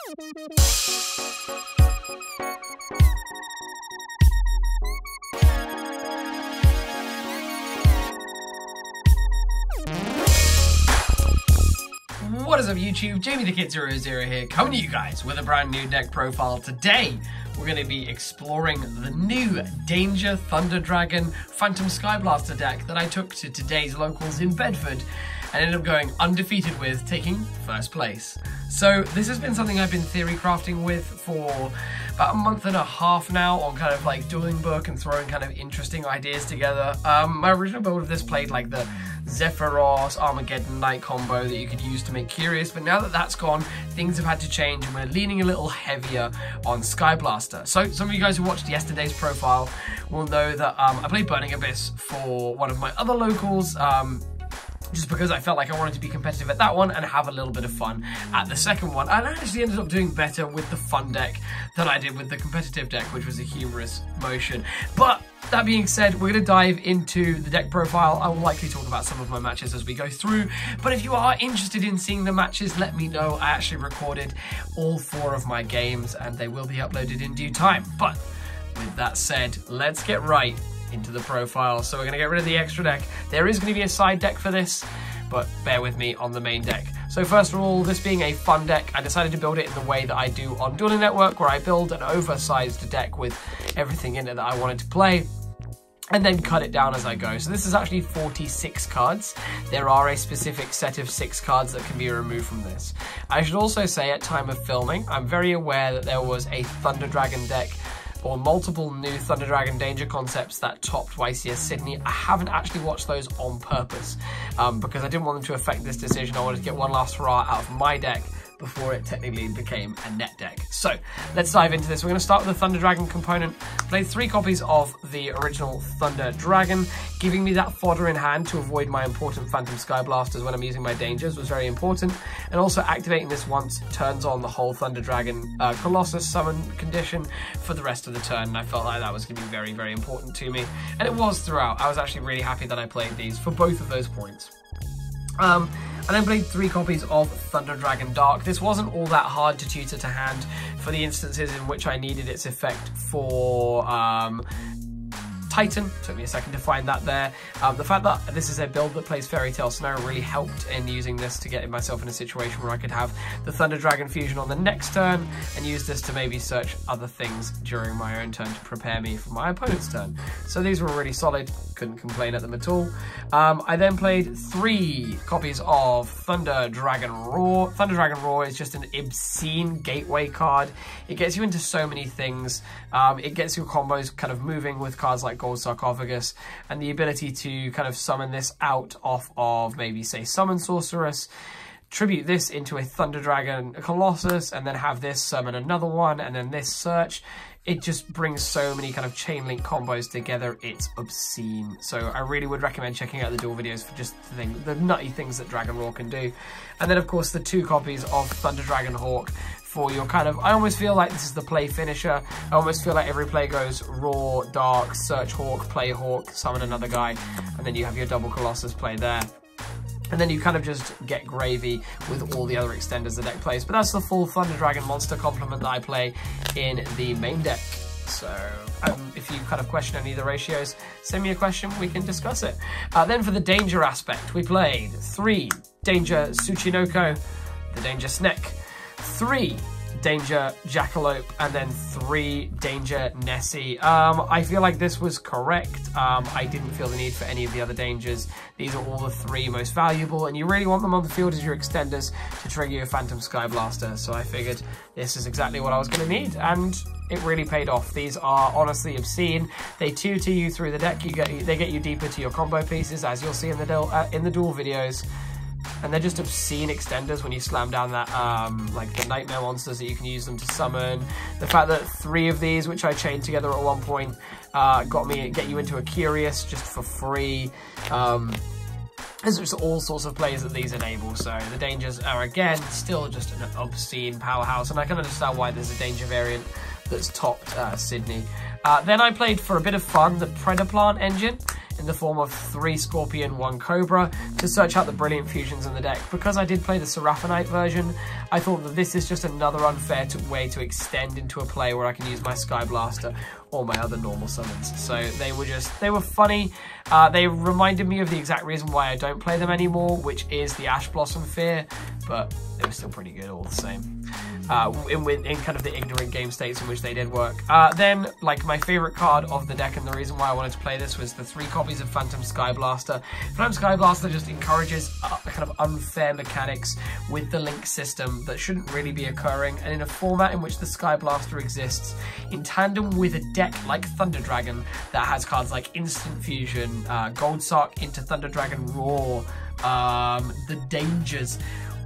What is up YouTube, Jamie the Kid 00 here, coming to you guys with a brand new deck profile. Today, we're going to be exploring the new Danger Thunder Dragon Phantom Skyblaster deck that I took to today's locals in Bedford and ended up going undefeated with, taking first place. So this has been something I've been theory crafting with for about a month and a half now on kind of like Dueling Book and throwing kind of interesting ideas together. My original build of this played like the Zephyros Armageddon Knight combo that you could use to make Curious, but now that that's gone, things have had to change and we're leaning a little heavier on Skyblaster. So some of you guys who watched yesterday's profile will know that I played Burning Abyss for one of my other locals, just because I felt like I wanted to be competitive at that one and have a little bit of fun at the second one. And I actually ended up doing better with the fun deck than I did with the competitive deck, which was a humorous motion. But that being said, we're going to dive into the deck profile. I will likely talk about some of my matches as we go through, but if you are interested in seeing the matches, let me know. I actually recorded all 4 of my games and they will be uploaded in due time. But with that said, let's get right into the profile. So we're going to get rid of the extra deck. There is going to be a side deck for this, but bear with me on the main deck. So first of all, this being a fun deck, I decided to build it in the way that I do on Dueling Network, where I build an oversized deck with everything in it that I wanted to play, and then cut it down as I go. So this is actually 46 cards. There are a specific set of 6 cards that can be removed from this. I should also say, at time of filming, I'm very aware that there was a Thunder Dragon deck or multiple new Thunder Dragon Danger concepts that topped YCS Sydney. I haven't actually watched those on purpose because I didn't want them to affect this decision. I wanted to get one last hurrah out of my deck before it technically became a net deck. So let's dive into this. We're going to start with the Thunder Dragon component. Played 3 copies of the original Thunder Dragon, giving me that fodder in hand to avoid my important Phantom Skyblasters when I'm using my dangers was very important. And also activating this once turns on the whole Thunder Dragon Colossus summon condition for the rest of the turn. And I felt like that was going to be very, very important to me. And it was throughout. I was actually really happy that I played these for both of those points. I then played 3 copies of Thunder DragonDark. This wasn't all that hard to tutor to hand for the instances in which I needed its effect for Titan. Took me a second to find that there. The fact that this is a build that plays Fairy Tale Snow really helped in using this to get myself in a situation where I could have the Thunder Dragon fusion on the next turn and use this to maybe search other things during my own turn to prepare me for my opponent's turn. So these were really solid, couldn't complain at them at all. I then played 3 copies of Thunder DragonRoar. Thunder DragonRoar is just an obscene gateway card. It gets you into so many things. It gets your combos kind of moving with cards like Gold Sarcophagus, and the ability to kind of summon this out off of maybe, say, Summon Sorceress, tribute this into a Thunder Dragon Colossus, and then have this summon another one, and then this search. It just brings so many kind of chain link combos together, it's obscene. So I really would recommend checking out the duel videos for just the nutty things that DragonRoar can do. And then of course the 2 copies of Thunder DragonHawk for your kind of, I almost feel like this is the play finisher. I almost feel like every play goes Roar, Dark, Search Hawk, Play Hawk, summon another guy, and then you have your double Colossus play there. And then you kind of just get gravy with all the other extenders the deck plays. But that's the full Thunder Dragon monster complement that I play in the main deck. So if you kind of question any of the ratios, send me a question, we can discuss it. Then for the danger aspect, we played 3 Danger Tsuchinoko, the Danger Snake, 3 Danger Jackalope, and then 3 Danger Nessie. I feel like this was correct. I didn't feel the need for any of the other dangers. These are all the 3 most valuable, and you really want them on the field as your extenders to trigger your Phantom Skyblaster. So I figured this is exactly what I was going to need, and it really paid off. These are honestly obscene. They tutor you through the deck. They get you deeper to your combo pieces, as you'll see in the duel videos. And they're just obscene extenders when you slam down that, like the Nightmare monsters that you can use them to summon. The fact that 3 of these, which I chained together at one point, get you into a Curious just for free. There's just all sorts of plays that these enable. So the dangers are, again, still just an obscene powerhouse. And I can understand why there's a danger variant that's topped Sydney. Then I played, for a bit of fun, the Predaplant engine. in the form of 3 Scorpio and 1 Cobra to search out the brilliant fusions in the deck. Because I did play the Seraphinite version, I thought that this is just another unfair way to extend into a play where I can use my Skyblaster or my other normal summons. So they were funny. They reminded me of the exact reason why I don't play them anymore, which is the Ash Blossom Fear, but they were still pretty good all the same. In kind of the ignorant game states in which they did work. Then, like, my favorite card of the deck and the reason why I wanted to play this was the 3 copies of Phantom Skyblaster. Phantom Skyblaster just encourages kind of unfair mechanics with the link system that shouldn't really be occurring, and in a format in which the Skyblaster exists in tandem with a deck like Thunder Dragon that has cards like Instant Fusion, Gold Sarc into Thunder DragonRoar, the Dangers,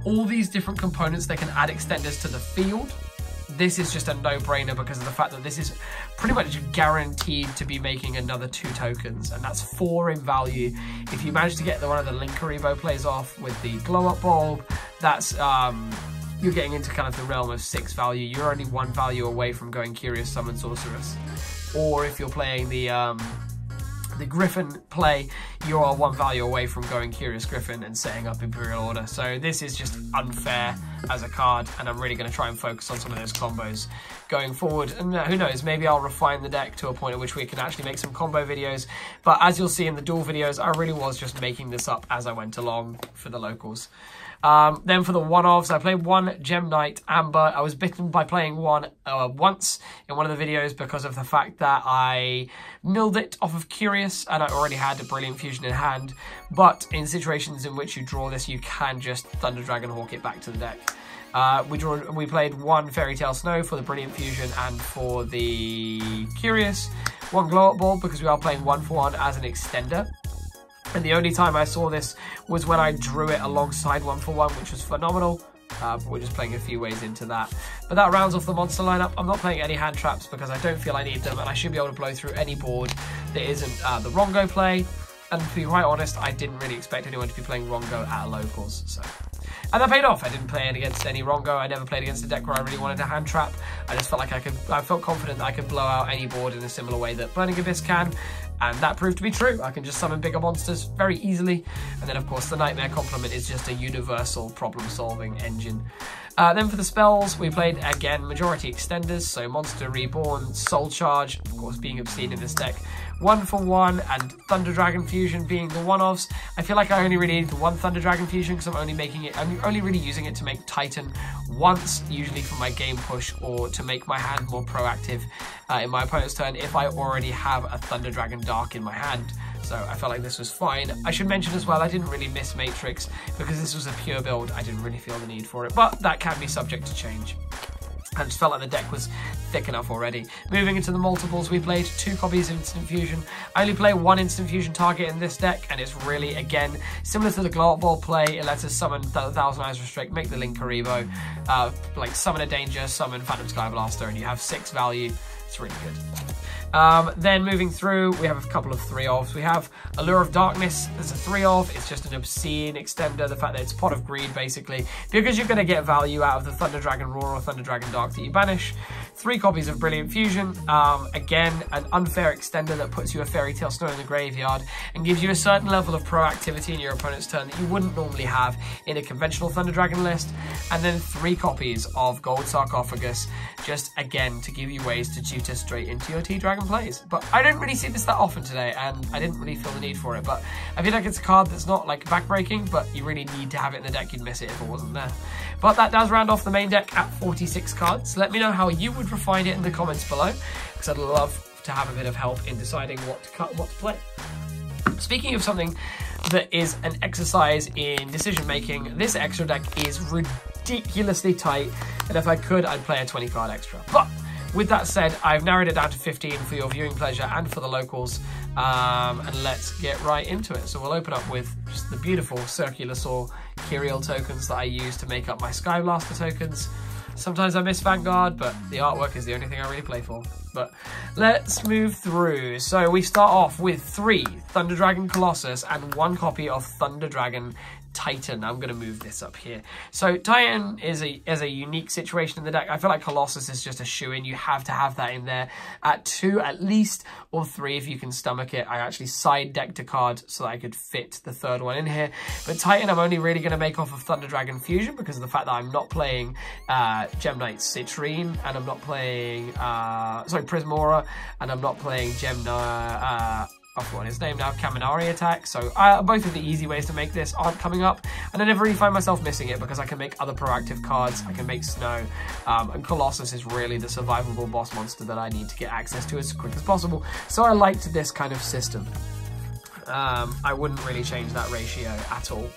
all these different components that can add extenders to the field. This is just a no-brainer because of the fact that this is pretty much guaranteed to be making another 2 tokens, and that's 4 in value. If you manage to get one of the Linkuriboh plays off with the glow-up bulb, that's you're getting into kind of the realm of 6 value. You're only 1 value away from going Curious Summon Sorceress. Or if you're playing the Griffin play, you are 1 value away from going Curious Griffin and setting up Imperial Order. So this is just unfair as a card, and I'm really going to try and focus on some of those combos going forward. And who knows, maybe I'll refine the deck to a point at which we can actually make some combo videos. But as you'll see in the duel videos, I really was just making this up as I went along for the locals. Then for the one-offs, I played 1 Gem-Knight Amber. I was bitten by playing one once in one of the videos because of the fact that I milled it off of Curious and I already had a Brilliant Fusion in hand. But in situations in which you draw this, you can just Thunder DragonHawk it back to the deck. We played 1 Fairy Tale Snow for the Brilliant Fusion and for the Curious, 1 Glow Up Ball because we are playing 1-for-1 as an extender. And the only time I saw this was when I drew it alongside 1-for-1, which was phenomenal. But we're just playing a few ways into that. But that rounds off the monster lineup. I'm not playing any hand traps because I don't feel I need them, and I should be able to blow through any board that isn't the Rongo play. And to be quite honest, I didn't really expect anyone to be playing Rongo at locals. So. And that paid off. I didn't play it against any Rongo. I never played against a deck where I really wanted a hand trap. I just felt like I felt confident that I could blow out any board in a similar way that Burning Abyss can. And that proved to be true. I can just summon bigger monsters very easily. And then, of course, the Nightmare Complement is just a universal problem-solving engine. Then for the spells, we played, again, majority extenders. So Monster Reborn, Soul Charge, of course, being obscene in this deck. 1-for-1 and Thunder Dragon Fusion being the one-offs. I feel like I only really need the 1 Thunder Dragon Fusion because I'm only really using it to make Titan once, usually for my game push or to make my hand more proactive in my opponent's turn if I already have a Thunder DragonDark in my hand. So I felt like this was fine. I should mention as well, I didn't really miss Matrix because this was a pure build. I didn't really feel the need for it, but that can be subject to change. I just felt like the deck was thick enough already. Moving into the multiples, we played 2 copies of Instant Fusion. I only play 1 Instant Fusion target in this deck, and it's really, again, similar to the Glow Up Ball play. It lets us summon Thousand Eyes Restrict, make the Linkuriboh, like summon a Danger, summon Phantom Skyblaster, and you have 6 value. It's really good. Then moving through, we have a couple of 3-offs. We have Allure of Darkness. There's a 3-off. It's just an obscene extender. The fact that it's Pot of Greed, basically, because you're going to get value out of the Thunder DragonRoar or Thunder DragonDark that you banish. 3 copies of Brilliant Fusion. Again, an unfair extender that puts you a Fairy Tale Snow in the graveyard and gives you a certain level of proactivity in your opponent's turn that you wouldn't normally have in a conventional Thunder Dragon list. And then 3 copies of Gold Sarcophagus, just again to give you ways to tutor straight into your T-Dragon plays. But I didn't really see this that often today, and I didn't really feel the need for it. But I feel like it's a card that's not like backbreaking, but you really need to have it in the deck. You'd miss it if it wasn't there. But that does round off the main deck at 46 cards. Let me know how you would refine it in the comments below, because I'd love to have a bit of help in deciding what to cut and what to play. Speaking of something that is an exercise in decision making, this extra deck is ridiculously tight, and if I could, I'd play a 20 card extra. But with that said, I've narrowed it down to 15 for your viewing pleasure and for the locals, and let's get right into it. So we'll open up with just the beautiful Circular Saw Kyriel tokens that I use to make up my Skyblaster tokens. Sometimes I miss Vanguard, but the artwork is the only thing I really play for. But let's move through. So we start off with 3 Thunder Dragon Colossus and 1 copy of Thunder Dragon Titan. I'm going to move this up here. So Titan is a unique situation in the deck. I feel like Colossus is just a shoo-in. You have to have that in there at 2 at least, or 3 if you can stomach it. I actually side decked a card so that I could fit the third one in here. But Titan I'm only really going to make off of Thunder Dragon Fusion because of the fact that I'm not playing Gem-Knight Seraphinite, and I'm not playing Prismora, and I'm not playing I've forgotten his name now, Kaminari attack. So both of the easy ways to make this aren't coming up, and I never really find myself missing it because I can make other proactive cards. I can make Snow, and Colossus is really the survivable boss monster that I need to get access to as quick as possible. So I liked this kind of system. I wouldn't really change that ratio at all.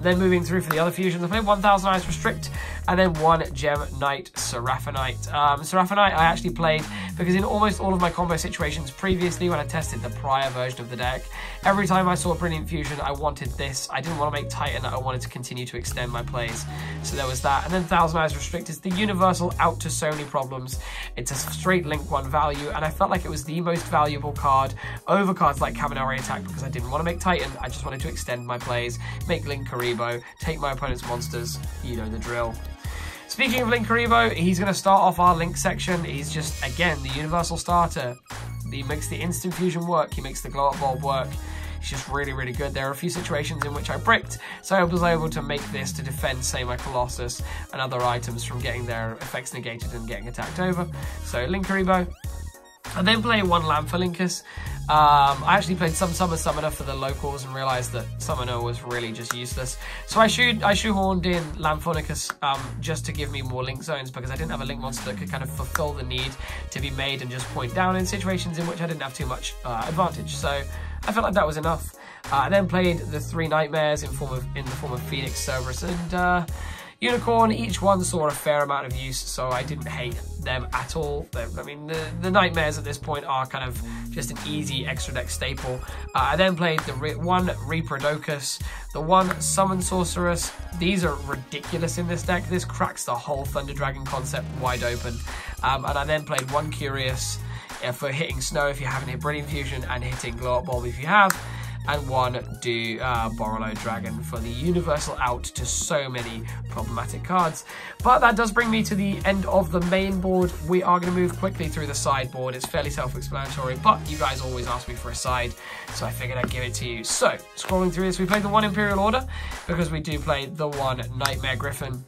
Then moving through for the other fusions, I played 1000 Eyes Restrict and then 1 Gem-Knight Seraphinite. Seraphinite I actually played because in almost all of my combo situations previously when I tested the prior version of the deck, every time I saw a Brilliant Fusion, I wanted this. I didn't want to make Titan, I wanted to continue to extend my plays. So there was that. And then 1000 Eyes Restrict is the universal out to so many problems. It's a straight link 1 value, and I felt like it was the most valuable card over cards like Kaminari attack because I didn't want to make Titan, I just wanted to extend my plays, make Linkuriboh, take my opponent's monsters, you know the drill. Speaking of Linkuriboh, he's going to start off our Link section. He's just, again, the universal starter. He makes the instant fusion work, he makes the glow up bulb work. He's just really, really good. There are a few situations in which I bricked, so I was able to make this to defend, say, my Colossus and other items from getting their effects negated and getting attacked over. So Linkuriboh. I then play 1 LANphornychus. I actually played some Summoner for the locals and realised that Summoner was really just useless. So I shoehorned in LANphornychus just to give me more link zones because I didn't have a link monster that could kind of fulfill the need to be made and just point down in situations in which I didn't have too much advantage. So I felt like that was enough. I then played the 3 Nightmares in the form of Phoenix, Cerberus, and Unicorn. Each one saw a fair amount of use, so I didn't hate them at all. I mean, the Nightmares at this point are kind of just an easy extra deck staple. I then played the 1 Reprodocus, the 1 Summon Sorceress. These are ridiculous in this deck. This cracks the whole Thunder Dragon concept wide open. And I then played 1 Curious for hitting Snow if you haven't hit Brilliant Fusion, and hitting Glow Up Bulb if you have. And 1 Borrello Dragon for the universal out to so many problematic cards. But that does bring me to the end of the main board. We are going to move quickly through the sideboard. It's fairly self-explanatory, but you guys always ask me for a side, so I figured I'd give it to you. So, scrolling through this, we played the 1 Imperial Order, because we do play the 1 Nightmare Griffin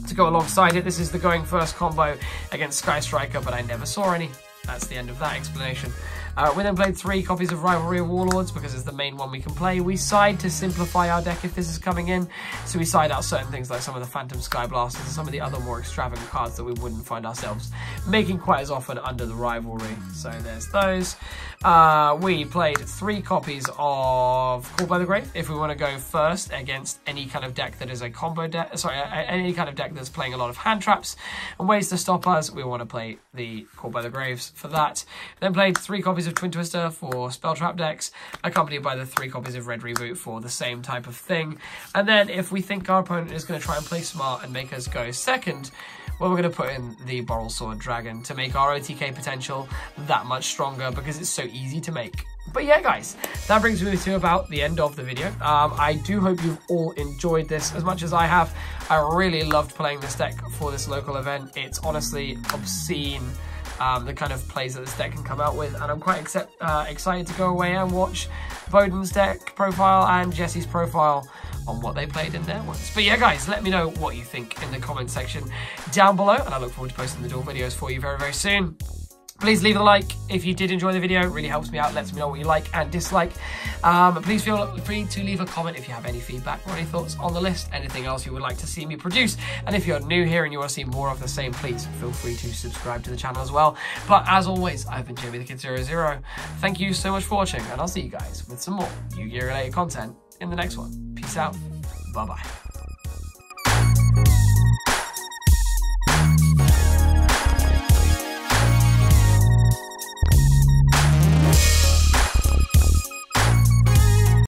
to go alongside it. This is the going first combo against Sky Striker, but I never saw any. That's the end of that explanation. We then played 3 copies of Rivalry of Warlords because it's the main one we can play. We side to simplify our deck if this is coming in. So we side out certain things like some of the Phantom Skyblasters and some of the other more extravagant cards that we wouldn't find ourselves making quite as often under the Rivalry. So there's those. We played 3 copies of Called by the Grave if we want to go first against any kind of deck that is a combo deck. Sorry, any kind of deck that's playing a lot of hand traps and ways to stop us. We want to play the Called by the Graves for that. Then played 3 copies of Twin Twister for spell trap decks, accompanied by the 3 copies of Red Reboot for the same type of thing. And then if we think our opponent is going to try and play smart and make us go second, well, we're going to put in the Boral Sword Dragon to make our OTK potential that much stronger because it's so easy to make. But yeah, guys, that brings me to about the end of the video. I do hope you've all enjoyed this as much as I have. I really loved playing this deck for this local event. It's honestly obscene, the kind of plays that this deck can come out with, and I'm quite excited to go away and watch Bowden's deck profile and Jesse's profile on what they played in their ones. But yeah, guys, let me know what you think in the comment section down below, and I look forward to posting the duel videos for you very, very soon. Please leave a like if you did enjoy the video. It really helps me out, lets me know what you like and dislike. Please feel free to leave a comment if you have any feedback or any thoughts on the list, anything else you would like to see me produce. And if you're new here and you want to see more of the same, please feel free to subscribe to the channel as well. But as always, I've been Jamie the Kid 00. Thank you so much for watching, and I'll see you guys with some more Yu-Gi-Oh! Related content in the next one. Peace out. Bye-bye.